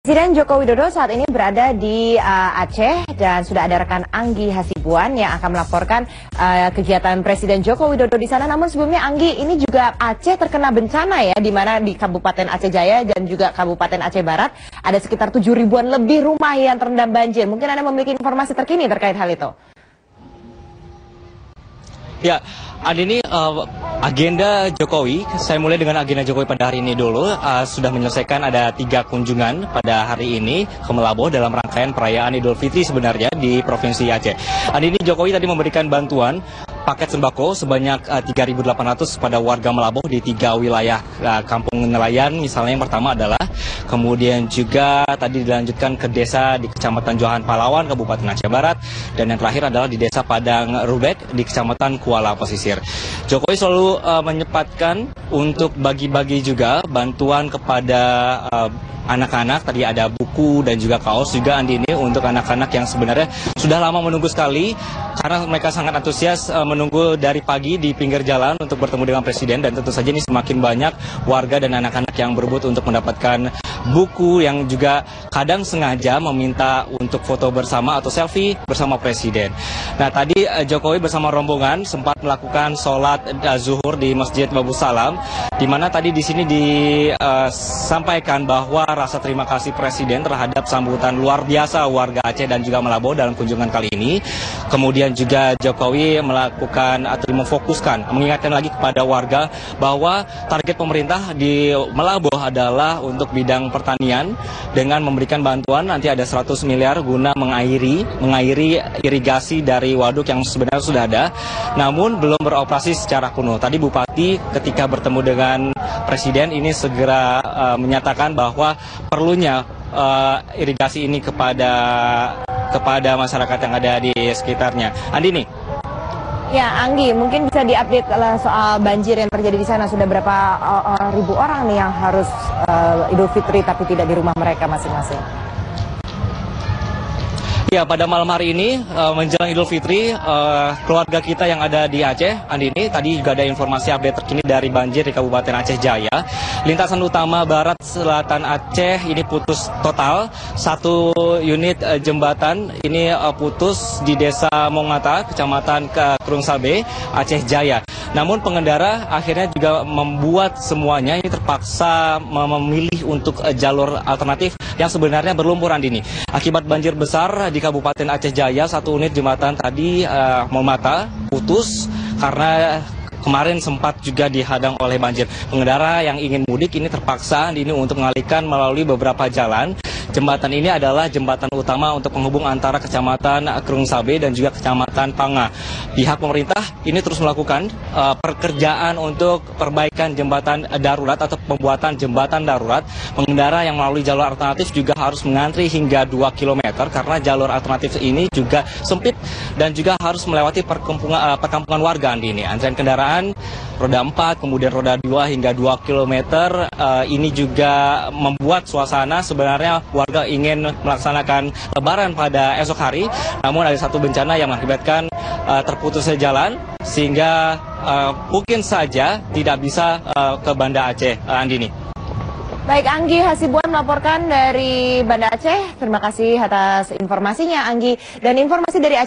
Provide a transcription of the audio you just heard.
Presiden Joko Widodo saat ini berada di Aceh dan sudah ada rekan Anggi Hasibuan yang akan melaporkan kegiatan Presiden Joko Widodo di sana. Namun sebelumnya Anggi, ini juga Aceh terkena bencana ya, di mana di Kabupaten Aceh Jaya dan juga Kabupaten Aceh Barat ada sekitar 7 ribuan lebih rumah yang terendam banjir. Mungkin Anda memiliki informasi terkini terkait hal itu. Ya, ini agenda Jokowi, saya mulai dengan agenda Jokowi pada hari ini dulu. Sudah menyelesaikan ada 3 kunjungan pada hari ini ke Melaboh dalam rangkaian perayaan Idul Fitri sebenarnya di Provinsi Aceh. Ini Jokowi tadi memberikan bantuan paket sembako sebanyak 3.800 pada warga Melaboh di 3 wilayah kampung nelayan. Misalnya yang pertama adalah, kemudian juga tadi dilanjutkan ke desa di Kecamatan Johan Palawan, Kabupaten Aceh Barat, dan yang terakhir adalah di desa Padang Rubek di Kecamatan Kuala Pesisir. Jokowi selalu menyempatkan untuk bagi-bagi juga bantuan kepada anak-anak. Tadi ada buku dan juga kaos juga Andi ini untuk anak-anak yang sebenarnya sudah lama menunggu sekali karena mereka sangat antusias menunggu dari pagi di pinggir jalan untuk bertemu dengan Presiden, dan tentu saja ini semakin banyak warga dan anak-anak yang berebut untuk mendapatkan buku yang juga kadang sengaja meminta untuk foto bersama atau selfie bersama Presiden. Nah, tadi Jokowi bersama rombongan sempat melakukan sholat zuhur di Masjid Babus Salam, di mana tadi di sini disampaikan bahwa rasa terima kasih Presiden terhadap sambutan luar biasa warga Aceh dan juga Melaboh dalam kunjungan kali ini. Kemudian juga Jokowi melakukan atau memfokuskan, mengingatkan lagi kepada warga bahwa target pemerintah di Melaboh adalah untuk bidang pertanian dengan memberikan bantuan nanti ada 100 miliar guna mengairi irigasi dari waduk yang sebenarnya sudah ada namun belum beroperasi secara penuh. Tadi Bupati ketika bertemu dengan Presiden ini segera menyatakan bahwa perlunya irigasi ini kepada masyarakat yang ada di sekitarnya. Andi nih. Ya, Anggi, mungkin bisa diupdate soal banjir yang terjadi di sana. Sudah berapa ribu orang nih yang harus Idul Fitri tapi tidak di rumah mereka masing-masing? Ya, pada malam hari ini menjelang Idul Fitri, keluarga kita yang ada di Aceh, Andi ini, tadi juga ada informasi update terkini dari banjir di Kabupaten Aceh Jaya. Lintasan utama Barat Selatan Aceh ini putus total, 1 unit jembatan ini putus di Desa Mongata, Kecamatan Krung Sabe, Aceh Jaya. Namun pengendara akhirnya juga membuat semuanya ini terpaksa memilih untuk jalur alternatif yang sebenarnya berlumpur Andi ini. Akibat banjir besar di Kabupaten Aceh Jaya, 1 unit jembatan tadi Mongata putus karena kemarin sempat juga dihadang oleh banjir. Pengendara yang ingin mudik ini terpaksa ini untuk mengalihkan melalui beberapa jalan. Jembatan ini adalah jembatan utama untuk penghubung antara Kecamatan Krung Sabe dan juga Kecamatan Panga. Pihak pemerintah ini terus melakukan pekerjaan untuk perbaikan jembatan darurat atau pembuatan jembatan darurat. Pengendara yang melalui jalur alternatif juga harus mengantri hingga 2 km karena jalur alternatif ini juga sempit dan juga harus melewati perkampungan warga Andi ini. Antrian kendaraan roda 4, kemudian roda 2 hingga 2 km ini juga membuat suasana sebenarnya warga ingin melaksanakan lebaran pada esok hari, namun ada satu bencana yang mengakibatkan terputusnya jalan sehingga mungkin saja tidak bisa ke Banda Aceh, Andini. Baik, Anggi Hasibuan melaporkan dari Banda Aceh. Terima kasih atas informasinya, Anggi. Dan informasi dari Aceh.